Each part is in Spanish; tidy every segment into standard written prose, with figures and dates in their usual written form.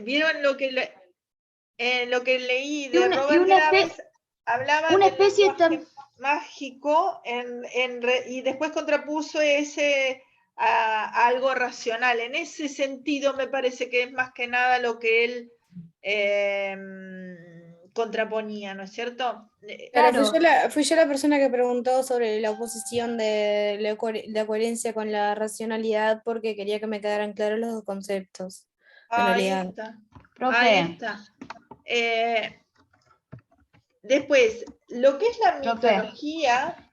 ¿Vieron lo que leí de Robert Graves? Hablaba una del especie lenguaje mágico y después contrapuso ese a algo racional. En ese sentido me parece que es más que nada lo que él contraponía, ¿no es cierto? Claro, fui yo la persona que preguntó sobre la oposición de la coherencia con la racionalidad porque quería que me quedaran claros los dos conceptos. En realidad. Ahí está. Después, lo que es la mitología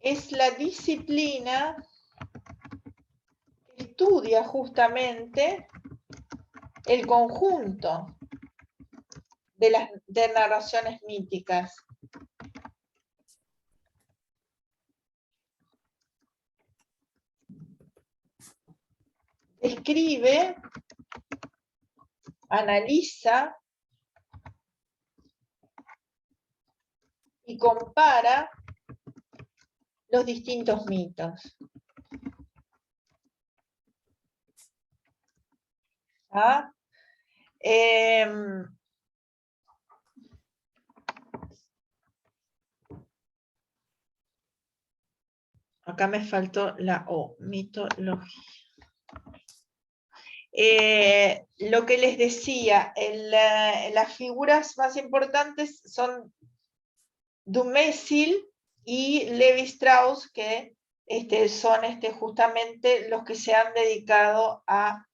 es la disciplina que estudia justamente el conjunto de narraciones míticas. Escribe, analiza y compara los distintos mitos. ¿Ah? Acá me faltó la O, mitología. Lo que les decía, las figuras más importantes son Dumézil y Levi Strauss, que son justamente los que se han dedicado a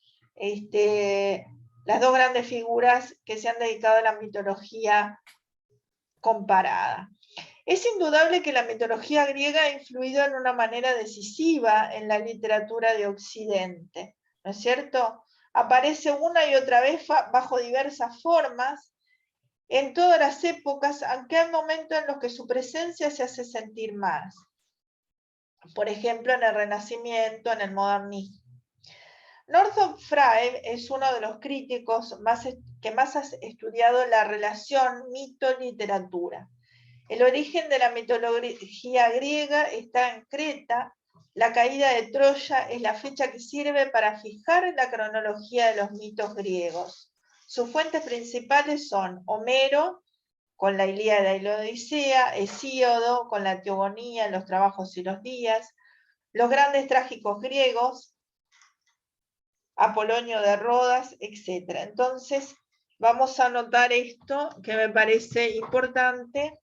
las dos grandes figuras que se han dedicado a la mitología comparada. Es indudable que la mitología griega ha influido en una manera decisiva en la literatura de Occidente, ¿no es cierto? Aparece una y otra vez bajo diversas formas en todas las épocas, aunque hay momentos en los que su presencia se hace sentir más. Por ejemplo, en el Renacimiento, en el modernismo. Northrop Frye es uno de los críticos que más ha estudiado la relación mito-literatura. El origen de la mitología griega está en Creta. La caída de Troya es la fecha que sirve para fijar la cronología de los mitos griegos. Sus fuentes principales son Homero, con la Ilíada y la Odisea, Hesíodo, con la Teogonía, los Trabajos y los Días, los grandes trágicos griegos, Apolonio de Rodas, etc. Entonces, vamos a anotar esto que me parece importante.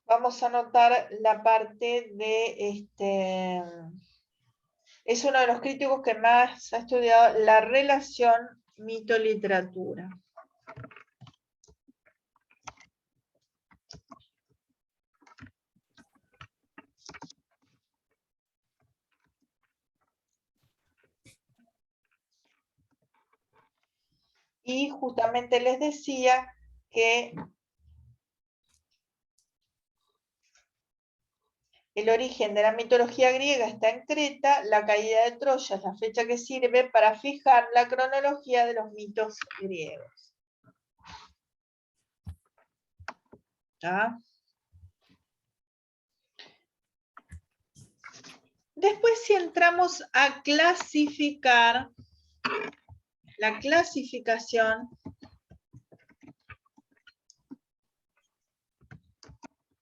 Vamos a anotar la parte de es uno de los críticos que más ha estudiado la relación mito-literatura. Y justamente les decía que el origen de la mitología griega está en Creta, la caída de Troya es la fecha que sirve para fijar la cronología de los mitos griegos. ¿Ah? Después, si entramos a clasificar, la clasificación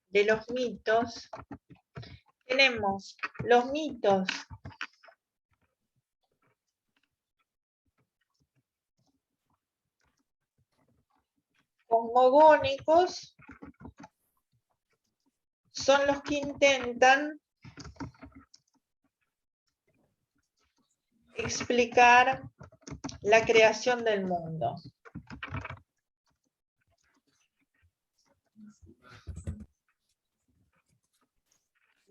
de los mitos, tenemos los mitos cosmogónicos, son los que intentan explicar la creación del mundo.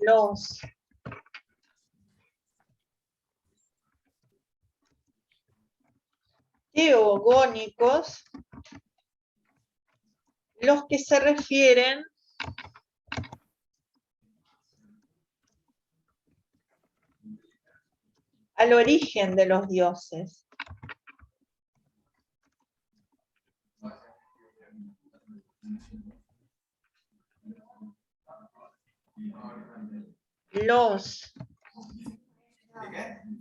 Los teogónicos, los que se refieren al origen de los dioses. Los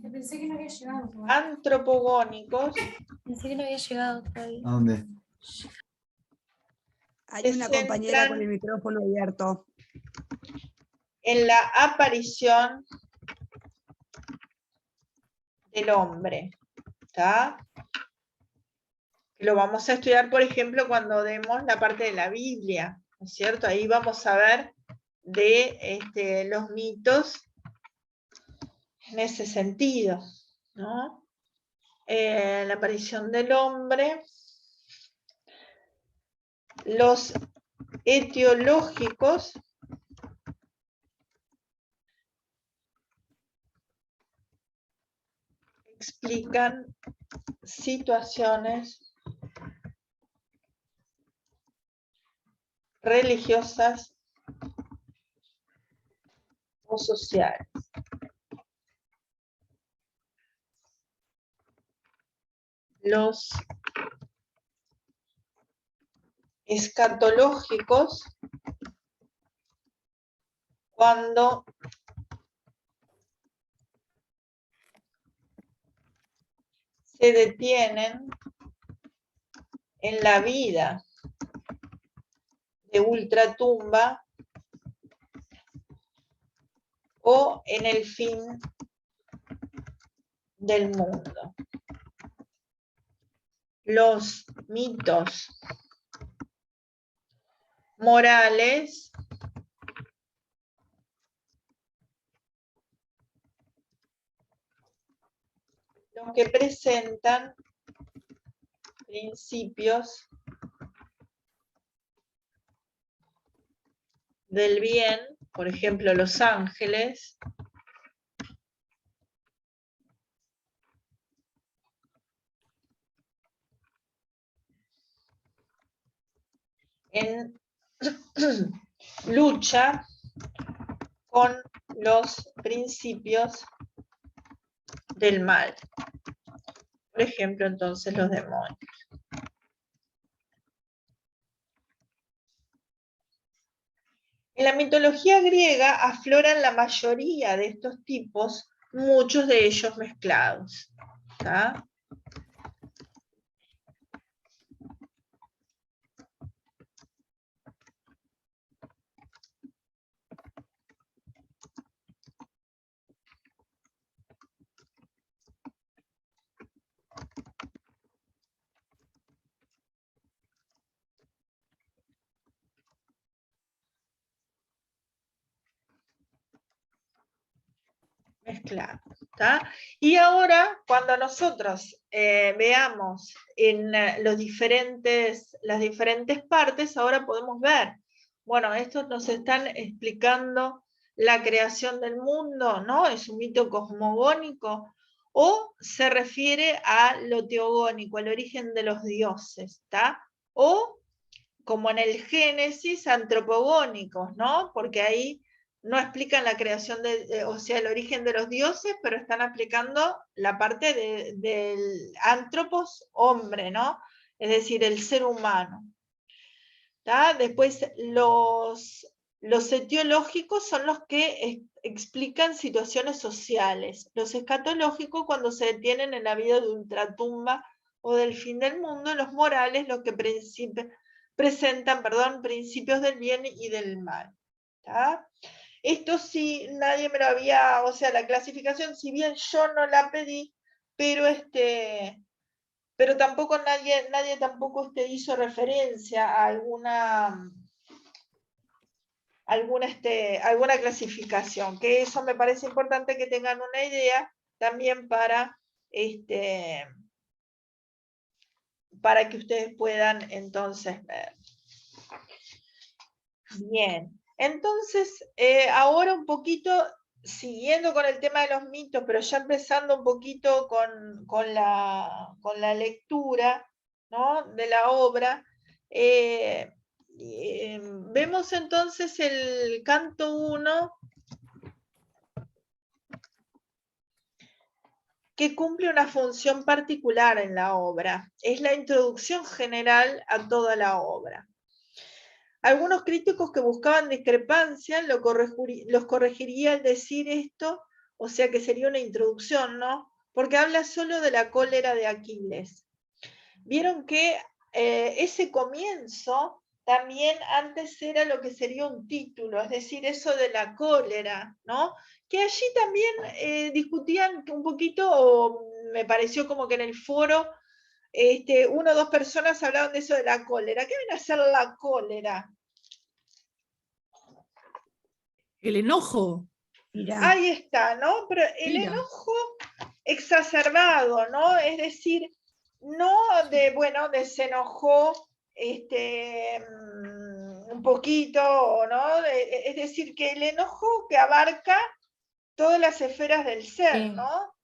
Pensé que no había llegado. antropogónicos. Pensé que no había llegado todavía. ¿A dónde? Hay una compañera centran con el micrófono abierto. en la aparición del hombre. ¿Está? Lo vamos a estudiar, por ejemplo, cuando demos la parte de la Biblia, ¿no es cierto? Ahí vamos a ver de los mitos en ese sentido, ¿no? La aparición del hombre, los etiológicos, explican situaciones religiosas o sociales. Los escatológicos, cuando se detienen en la vida de ultratumba o en el fin del mundo. Los mitos morales los que presentan principios del bien, por ejemplo, los ángeles, en lucha con los principios del mal. Por ejemplo, entonces, los demonios. En la mitología griega afloran la mayoría de estos tipos, muchos de ellos mezclados. ¿Tá? Mezclados. ¿Tá? Y ahora, cuando nosotros veamos en las diferentes partes, ahora podemos ver, bueno, estos nos están explicando la creación del mundo, ¿no? Es un mito cosmogónico, o se refiere a lo teogónico, al origen de los dioses, ¿tá? O, como en el Génesis, antropogónicos, ¿no? Porque ahí no explican la creación, o sea, el origen de los dioses, pero están aplicando la parte del antropos, hombre, ¿no? Es decir, el ser humano. ¿Tá? Después, los etiológicos son los que explican situaciones sociales. Los escatológicos, cuando se detienen en la vida de ultratumba o del fin del mundo. Los morales, los que presentan principios del bien y del mal. ¿Tá? Esto sí, nadie me lo había, o sea, la clasificación, si bien yo no la pedí, pero tampoco nadie tampoco hizo referencia a alguna clasificación, que eso me parece importante que tengan una idea también para que ustedes puedan entonces ver. Bien, entonces ahora un poquito siguiendo con el tema de los mitos, pero ya empezando un poquito con la lectura, ¿no? De la obra, vemos entonces el canto 1, que cumple una función particular en la obra. Es la introducción general a toda la obra. Algunos críticos que buscaban discrepancia los corregiría al decir esto, o sea que sería una introducción, ¿no? Porque habla solo de la cólera de Aquiles. Vieron que ese comienzo también antes era lo que sería un título, es decir, eso de la cólera, ¿no? Que allí también discutían un poquito, o me pareció como que en el foro, una o dos personas hablaban de eso de la cólera. ¿Qué viene a ser la cólera? El enojo. Mira, Ahí está, ¿no? Pero el Ira. enojo exacerbado, ¿no? Es decir, no de, bueno, de se enojó un poquito, ¿no? Es decir, que el enojo que abarca todas las esferas del ser, Sí. ¿no?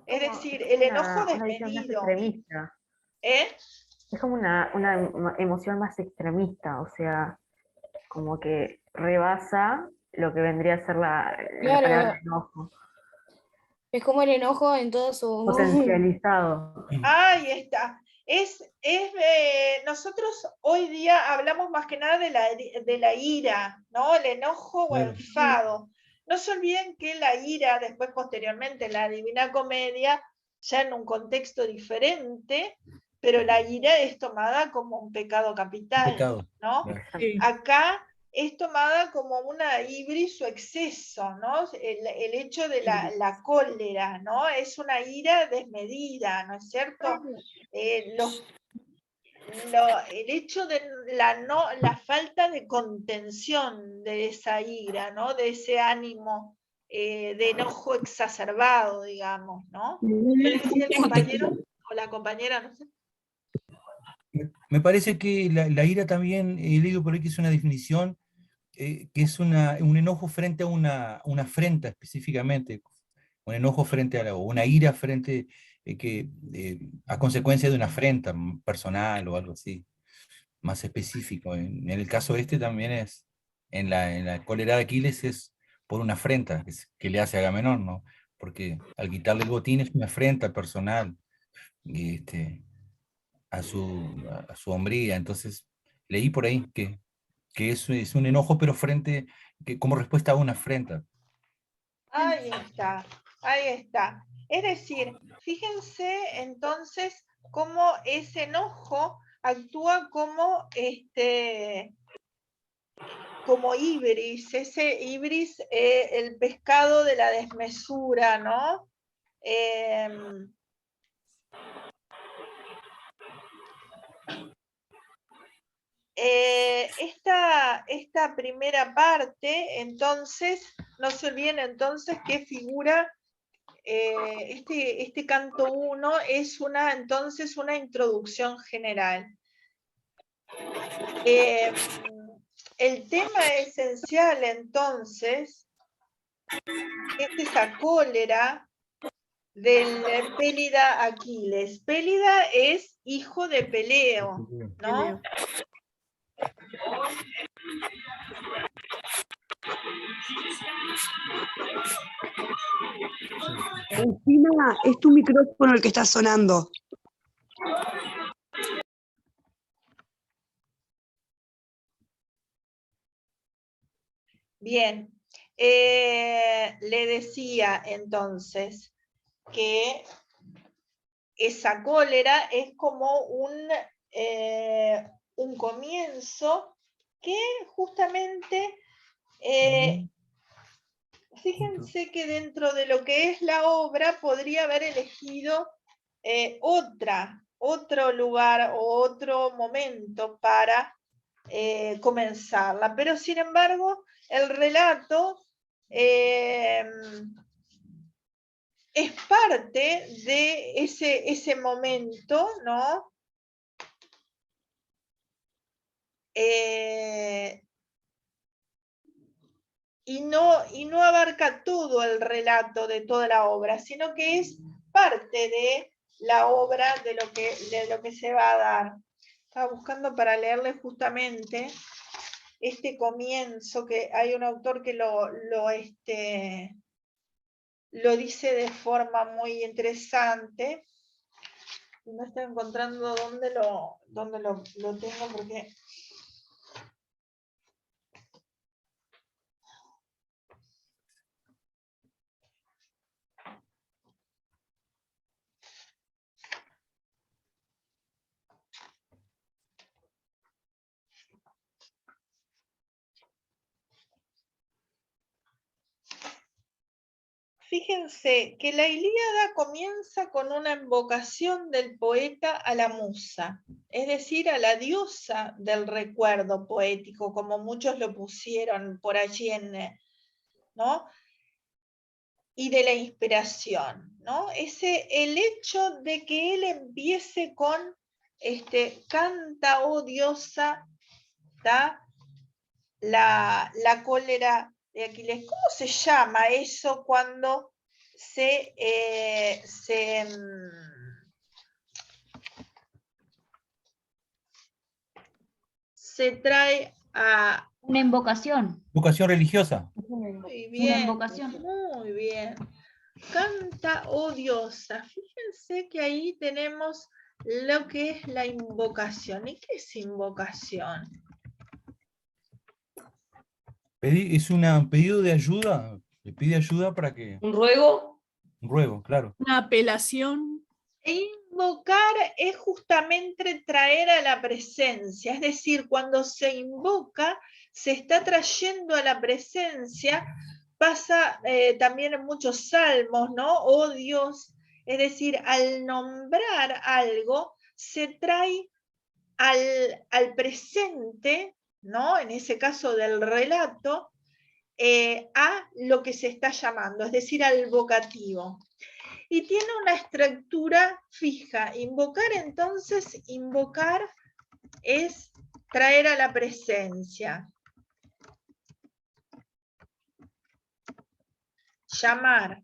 Es Como- decir, es el una enojo visión más desmedido. extremista. ¿Eh? Es como una emoción más extremista, o sea, como que rebasa lo que vendría a ser la Claro, palabra enojo, es como el enojo en todo su... potencializado. Ahí está. Nosotros hoy día hablamos más que nada de la ira, ¿no? El enojo o Claro. enfado. No se olviden que la ira, después posteriormente en la Divina Comedia, ya en un contexto diferente, pero la ira es tomada como un pecado capital, Pecado. ¿no? Claro. Sí. Acá es tomada como una ibris o exceso, ¿no? El hecho de la cólera, ¿no? Es una ira desmedida, ¿no es cierto? El hecho de la falta de contención de esa ira, ¿no? De ese ánimo de enojo exacerbado, digamos, ¿no? ¿Qué decía el compañero o la compañera? No sé. Me parece que la ira también, he leído por ahí que es una definición, que es un enojo frente a una afrenta específicamente, un enojo frente a o una ira frente a consecuencia de una afrenta personal o algo así, más específico. En el caso este también es, en la cólera de Aquiles es por una afrenta que le hace a Agamenón, ¿no? Porque al quitarle el botín es una afrenta personal. Y a su hombría. Entonces, leí por ahí que eso es un enojo, pero como respuesta a una afrenta. Ahí está, ahí está. Es decir, fíjense entonces cómo ese enojo actúa como ibris, ese ibris, el pescado de la desmesura, ¿no? Em, esta primera parte, entonces, no se olviden entonces que figura este canto 1 es entonces una introducción general. El tema esencial entonces es esa cólera del Pélida Aquiles. Pélida es hijo de Peleo, ¿no? Encima es tu micrófono el que está sonando. Bien, le decía entonces que esa cólera es como un comienzo que justamente, fíjense que dentro de lo que es la obra podría haber elegido otro lugar o otro momento para comenzarla, pero sin embargo el relato es parte de ese momento, ¿no? Y no abarca todo el relato de toda la obra, sino que es parte de la obra, de lo que se va a dar. Estaba buscando para leerle justamente este comienzo, que hay un autor que lo dice de forma muy interesante. No estoy encontrando dónde lo tengo porque... Fíjense que la Ilíada comienza con una invocación del poeta a la musa, es decir, a la diosa del recuerdo poético, como muchos lo pusieron por allí, ¿no? Y de la inspiración, ¿no? El hecho de que él empiece con canta, oh diosa, ¿tá? La cólera de Aquiles. ¿Cómo se llama eso cuando se trae a... Una invocación. Vocación religiosa. Muy Una bien, invocación. muy bien. Canta, oh diosa. Fíjense que ahí tenemos lo que es la invocación. ¿Y qué es invocación? Es un pedido de ayuda, le pide ayuda para que... ¿Un ruego? Un ruego, claro. Una apelación. E invocar es justamente traer a la presencia, es decir, cuando se invoca, se está trayendo a la presencia, pasa también en muchos salmos, ¿no? Oh Dios, es decir, al nombrar algo, se trae al presente, ¿no? En ese caso del relato, a lo que se está llamando, es decir, al vocativo. Y tiene una estructura fija. Invocar, entonces, invocar es traer a la presencia. Llamar.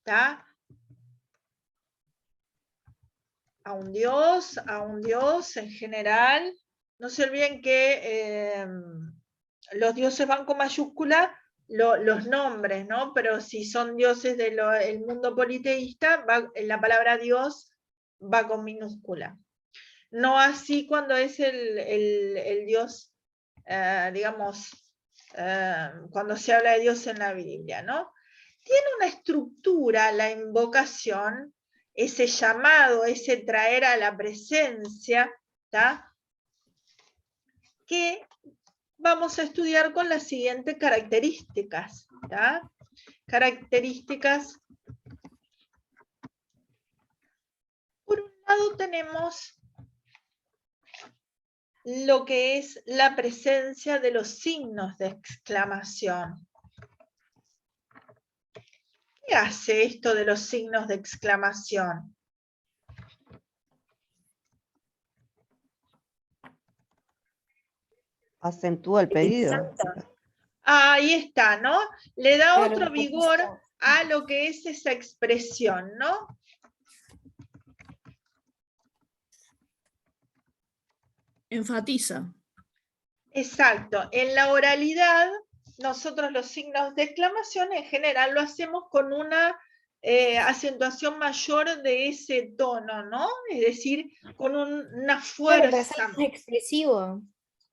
¿Tá? A un dios en general. No se olviden que los dioses van con mayúscula, los nombres, ¿no? Pero si son dioses del mundo politeísta, la palabra Dios va con minúscula. No así cuando es el Dios, digamos, cuando se habla de Dios en la Biblia, ¿no? Tiene una estructura la invocación, ese llamado, ese traer a la presencia, ¿tá? Que vamos a estudiar con las siguientes características, ¿tá? Características. Por un lado tenemos lo que es la presencia de los signos de exclamación. ¿Qué hace esto de los signos de exclamación? Acentúa el pedido. Ahí está, ¿no? Le da Claro, otro vigor a lo que es esa expresión, ¿no? Enfatiza. Exacto. En la oralidad, nosotros los signos de exclamación en general lo hacemos con una acentuación mayor de ese tono, ¿no? Es decir, con una Claro, para fuerza. ser más expresivo.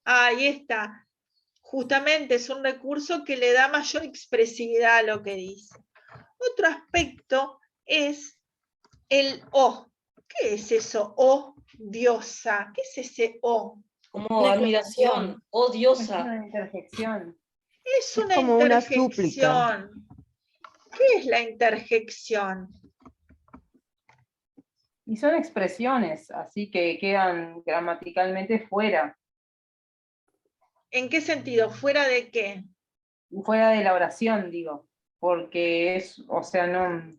Ahí está. Justamente es un recurso que le da mayor expresividad a lo que dice. Otro aspecto es el O. ¿Qué es eso? O, diosa. ¿Qué es ese O? Como Una admiración, oh diosa. Una interjección. Es una como una interjección. ¿Qué es la interjección? Y son expresiones, así que quedan gramaticalmente fuera. ¿En qué sentido? ¿Fuera de qué? Fuera de la oración, digo. Porque es, o sea, no.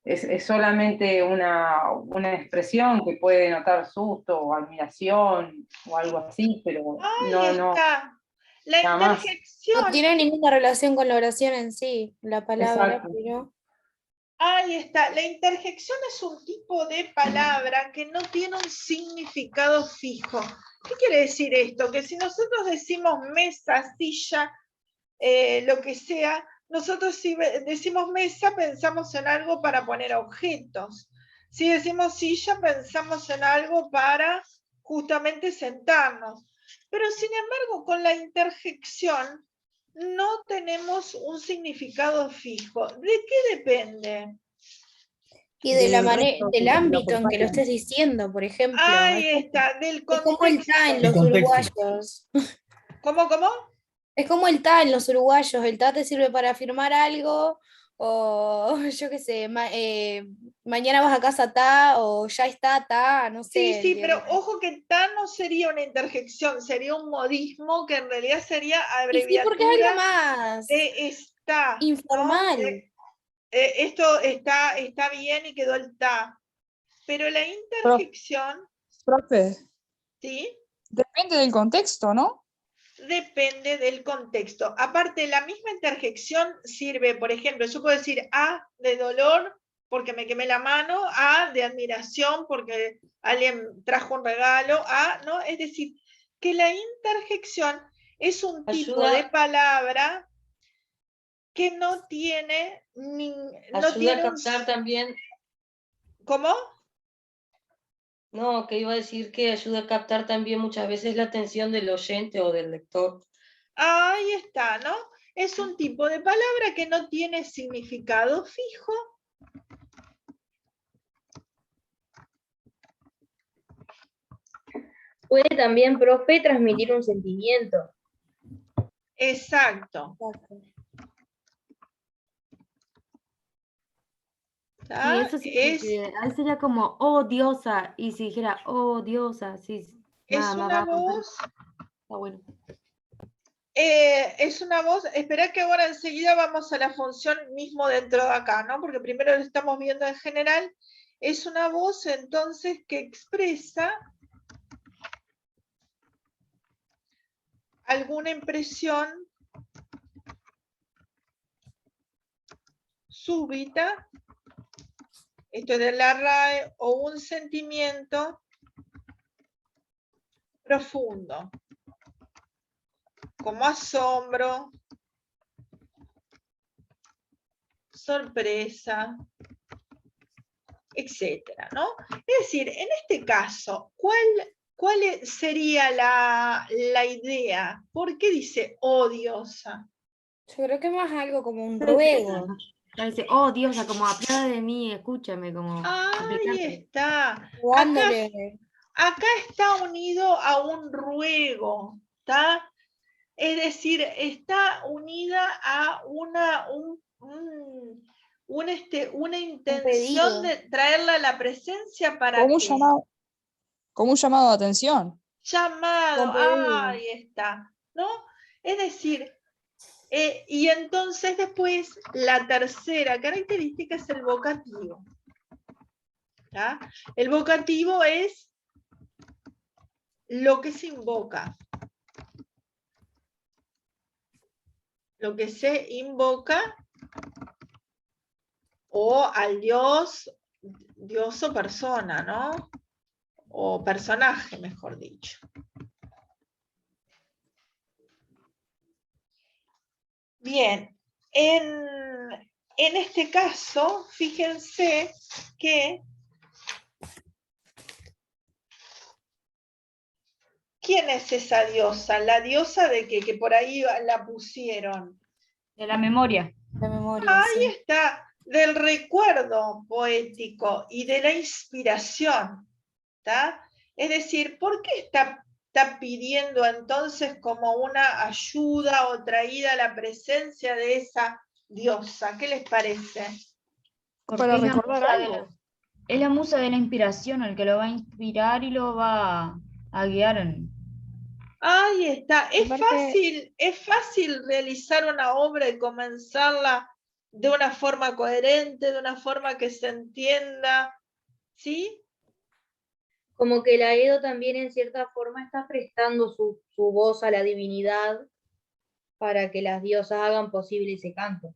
Es solamente una expresión que puede denotar susto o admiración o algo así, pero Ahí no. está. La nada más. interjección. No tiene ninguna relación con la oración en sí, la palabra, Exacto. pero Ahí está. La interjección es un tipo de palabra que no tiene un significado fijo. ¿Qué quiere decir esto? Que si nosotros decimos mesa, silla, lo que sea, nosotros si decimos mesa pensamos en algo para poner objetos. Si decimos silla pensamos en algo para justamente sentarnos. Pero sin embargo con la interjección no tenemos un significado fijo. ¿De qué depende? Y de la Del manera, resto del que lo ámbito en que lo acompañan. estés diciendo, por ejemplo. Ahí está, del Es como el contexto. ta en El los contexto. uruguayos. ¿Cómo? Es como el ta en los uruguayos. El ta te sirve para afirmar algo, o yo qué sé, mañana vas a casa ta, o ya está ta, no Sí, sé. sí, pero ¿entiendes? ojo que ta no sería una interjección, sería un modismo que en realidad sería Y sí, porque es algo abreviatura más de está, ¿no? informal. Esto está bien y quedó el ta. Pero la interjección, Profe, ¿sí? depende del contexto, ¿no? Depende del contexto. Aparte, la misma interjección sirve, por ejemplo, yo puedo decir A de dolor porque me quemé la mano, A de admiración porque alguien trajo un regalo, A, ¿no? Es decir, que la interjección es un tipo de Ayuda, palabra que no tiene, no ayuda a tiene un... captar también, ¿Cómo? no, que iba a decir que ayuda a captar también muchas veces la atención del oyente o del lector. Ahí está, ¿no? Es un tipo de palabra que no tiene significado fijo. Puede también, profe, transmitir un sentimiento. Exacto. Sí, ¿Tá? eso sí, porque ahí sería como, oh diosa, y si dijera, oh diosa, sí, nada Es más una va a contar. voz, Está bueno. es una voz, espera que ahora enseguida vamos a la función mismo dentro de acá, ¿no? Porque primero lo estamos viendo en general. Es una voz entonces que expresa alguna impresión súbita, esto es de la RAE, o un sentimiento profundo, como asombro, sorpresa, etcétera, ¿no? Es decir, en este caso, ¿cuál sería la idea? ¿Por qué dice odiosa? Yo creo que más algo como un ruego. Dice, oh diosa, como apiada de mí, escúchame, como Ahí suplicante. está. Jugándole. Acá está unido a un ruego, ¿está? Es decir, está unida a una intención pedido. de traerla a la presencia para Como un qué. llamado de atención. Llamado, Con pedido. ahí está, ¿no? Es decir, y entonces después la tercera característica es el vocativo. ¿Tá? El vocativo es lo que se invoca. Lo que se invoca o al dios o persona, ¿no? O personaje, mejor dicho. Bien, en este caso, fíjense que ¿quién es esa diosa? La diosa de que por ahí la pusieron. De la memoria. La memoria, Ahí sí. está, del recuerdo poético y de la inspiración. ¿Tá? Es decir, ¿por qué está pidiendo entonces como una ayuda o traída a la presencia de esa diosa? ¿Qué les parece? Porque Para es la recordar musa de algo. es la musa de la inspiración, el que lo va a inspirar y lo va a guiar en... Ahí está. Aparte- Es fácil realizar una obra y comenzarla de una forma coherente, de una forma que se entienda, ¿sí? Como que la Edo también en cierta forma está prestando su voz a la divinidad para que las diosas hagan posible ese canto.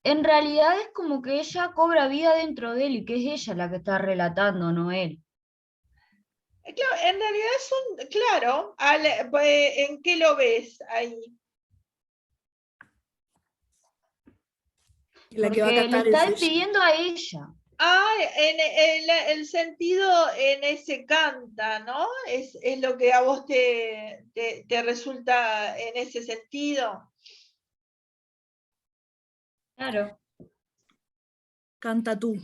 En realidad es como que ella cobra vida dentro de él y que es ella la que está relatando, no él. Claro, en realidad es claro, ¿en qué lo ves ahí? La que va a Porque le cantar está es ella. despidiendo a ella. Ah, el sentido en ese canta, ¿no? Es lo que a vos te resulta en ese sentido. Claro. Canta tú.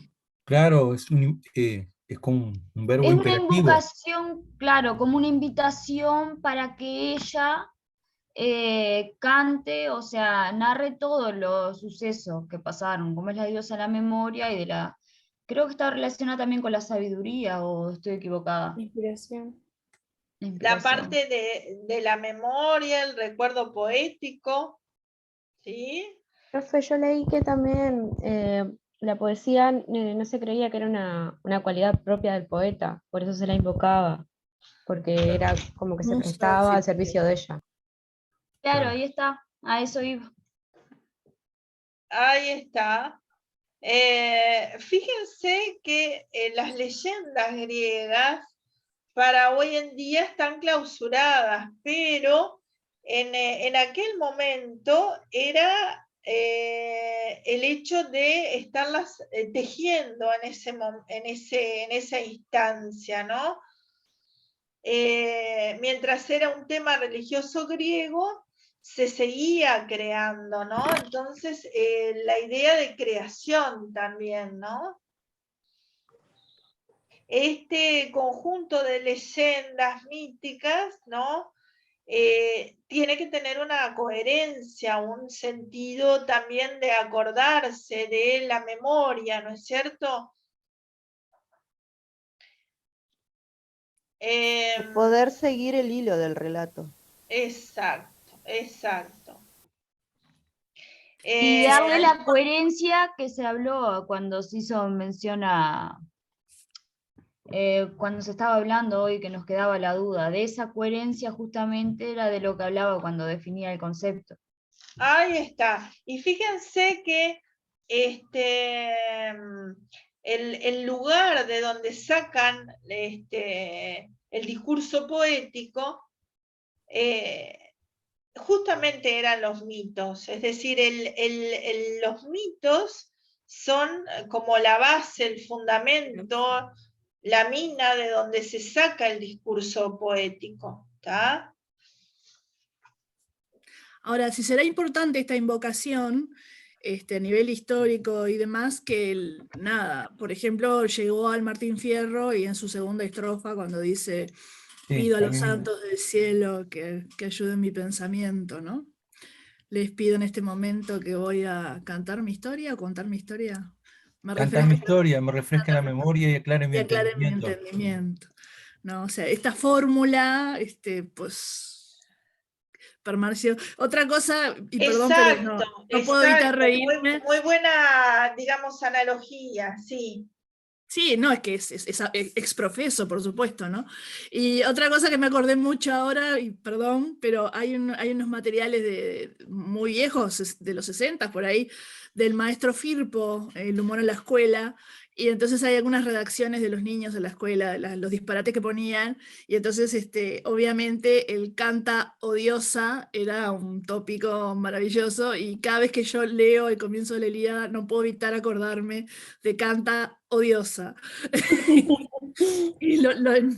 Claro, es como un verbo Es una imperativo. invocación, claro, como una invitación para que ella cante, o sea, narre todos los sucesos que pasaron, como es la diosa de la memoria y de la... Creo que está relacionada también con la sabiduría, o estoy equivocada. Inspiración. La Inspiración. parte de la memoria, el recuerdo poético, ¿sí? Profe, yo leí que también la poesía no se creía que era una cualidad propia del poeta, por eso se la invocaba, porque era como que se No prestaba sabes al si- servicio de ella. Claro, Claro. ahí está, a eso iba. Ahí está. Fíjense que las leyendas griegas para hoy en día están clausuradas, pero en aquel momento era el hecho de estarlas tejiendo en esa instancia, ¿no? Mientras era un tema religioso griego, se seguía creando, ¿no? Entonces, la idea de creación también, ¿no? Este conjunto de leyendas míticas, ¿no? Tiene que tener una coherencia, un sentido también de acordarse de la memoria, ¿no es cierto? Poder seguir el hilo del relato. Exacto, exacto. Y darle la coherencia que se habló cuando se hizo mención a... cuando se estaba hablando hoy, que nos quedaba la duda, de esa coherencia justamente era de lo que hablaba cuando definía el concepto. Ahí está. Y fíjense que el lugar de donde sacan el discurso poético justamente eran los mitos. Es decir, los mitos son como la base, el fundamento, la mina de donde se saca el discurso poético. ¿Está? Ahora, si será importante esta invocación a nivel histórico y demás, que nada, por ejemplo, llegó al Martín Fierro y en su segunda estrofa, cuando dice, Sí, pido a los también- santos del cielo que ayuden mi pensamiento, ¿no? Les pido en este momento que voy a cantar mi historia o contar mi historia. Me Cantar mi refresca historia, me refresca la memoria y aclare mi y aclare mi entendimiento. entendimiento. ¿No? O sea, esta fórmula, pues, permaneció. Otra cosa, y perdón, pero no puedo evitar reírme. Muy buena, digamos, analogía, sí. Sí, no, es que es exprofeso, por supuesto, ¿no? Y otra cosa que me acordé mucho ahora, y perdón, pero hay unos materiales muy viejos, de los 60 por ahí, del maestro Firpo, El humor en la escuela, y entonces hay algunas redacciones de los niños en la escuela, los disparates que ponían, y entonces obviamente el canta odiosa era un tópico maravilloso, y cada vez que yo leo el comienzo de la Ilíada no puedo evitar acordarme de canta odiosa. Y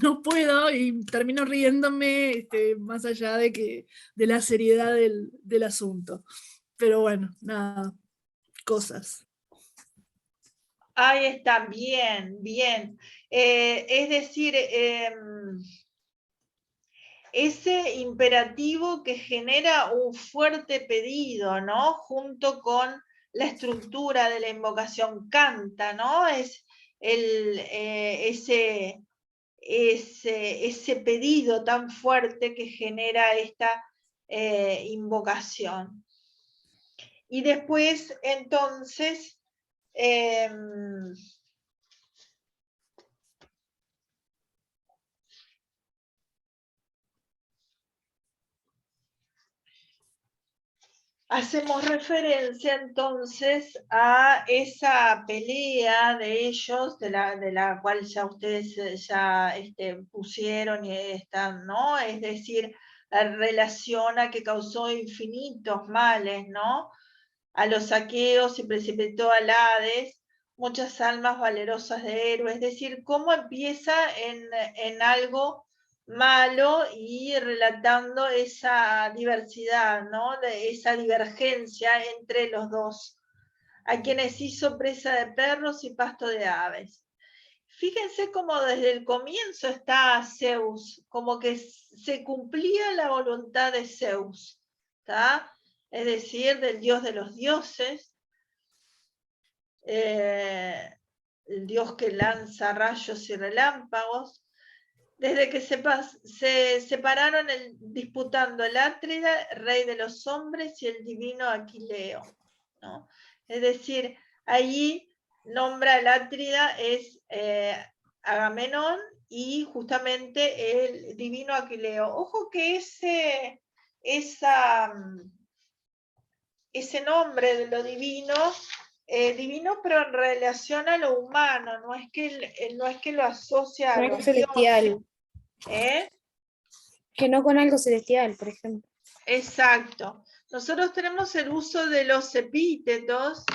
no puedo y termino riéndome más allá de la seriedad del asunto. Pero bueno, nada, cosas. Ahí está, bien, bien. Es decir, ese imperativo que genera un fuerte pedido, ¿no? Junto con la estructura de la invocación canta, ¿no? Es ese pedido tan fuerte que genera esta invocación. Y después, entonces, hacemos referencia entonces a esa pelea de ellos, de la cual ya ustedes ya pusieron y están, ¿no? Es decir, la relación a que causó infinitos males, ¿no? a los aqueos y precipitó al Hades muchas almas valerosas de héroes. Es decir, cómo empieza en algo malo y relatando esa diversidad, ¿no? Esa divergencia entre los dos, a quienes hizo presa de perros y pasto de aves. Fíjense cómo desde el comienzo está Zeus, como que se cumplía la voluntad de Zeus, ¿tá? Es decir, del dios de los dioses, el dios que lanza rayos y relámpagos, desde que se separaron disputando el Átrida, rey de los hombres, y el divino Aquileo, ¿no? Es decir, allí nombra el Átrida es Agamenón y justamente el divino Aquileo. Ojo que ese nombre de lo divino, divino pero en relación a lo humano, no es que lo asocia a Algo los celestial. dioses, Que no con algo celestial, por ejemplo. Exacto. Nosotros tenemos el uso de los epítetos,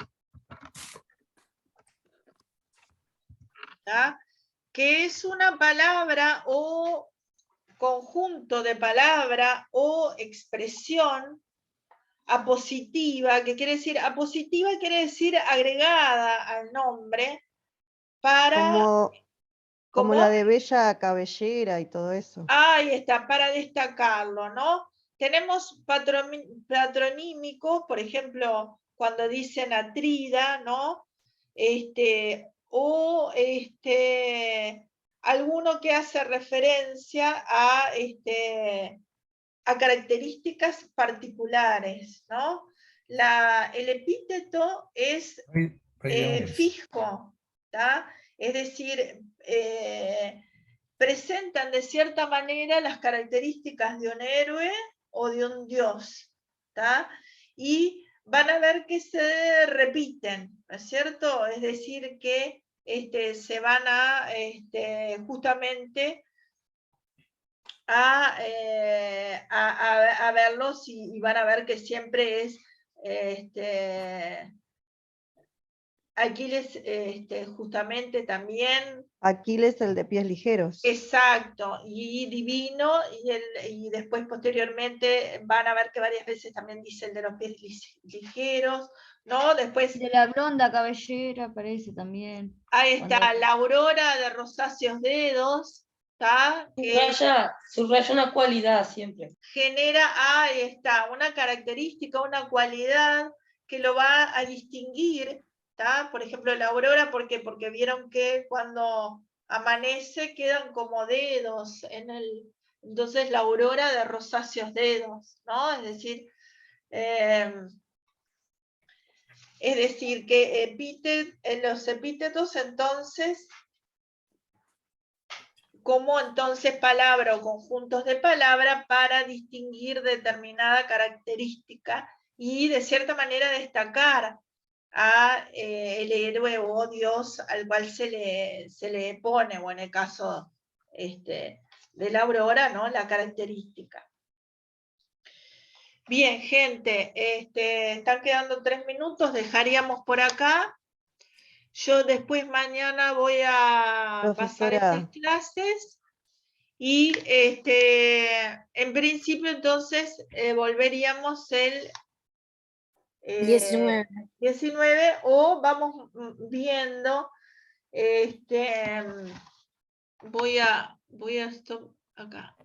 ¿tá? Que es una palabra o conjunto de palabra o expresión apositiva, que quiere decir, apositiva quiere decir agregada al nombre para... Como la de Bella Cabellera y todo eso. Ahí está, para destacarlo, ¿no? Tenemos patronímicos, por ejemplo, cuando dicen Atrida, ¿no? Alguno que hace referencia a características particulares, ¿no? El epíteto es fijo, ¿tá? Es decir, presentan de cierta manera las características de un héroe o de un dios, ¿tá? Y van a ver que se repiten, ¿no es cierto? Es decir, que se van a justamente a verlos y van a ver que siempre es Aquiles justamente también. Aquiles, el de pies ligeros. Exacto, y divino, y después posteriormente van a ver que varias veces también dice el de los pies ligeros, ¿no? Después... De la blonda cabellera aparece también. Ahí está, la aurora de rosáceos dedos, ¿está? Subraya una cualidad siempre. Genera, ahí está, una característica, una cualidad que lo va a distinguir, ¿tá? Por ejemplo, la aurora, ¿por qué? Porque vieron que cuando amanece quedan como dedos entonces la aurora de rosáceos dedos, ¿no? Es decir, que los epítetos entonces, como entonces palabra o conjuntos de palabra para distinguir determinada característica y de cierta manera destacar a el héroe o dios al cual se le pone, o en el caso de la aurora, ¿no? La característica. Bien, gente, están quedando 3 minutos, dejaríamos por acá. Yo después mañana voy a pasar esas clases y en principio entonces volveríamos el 19 o vamos viendo, voy a stop acá.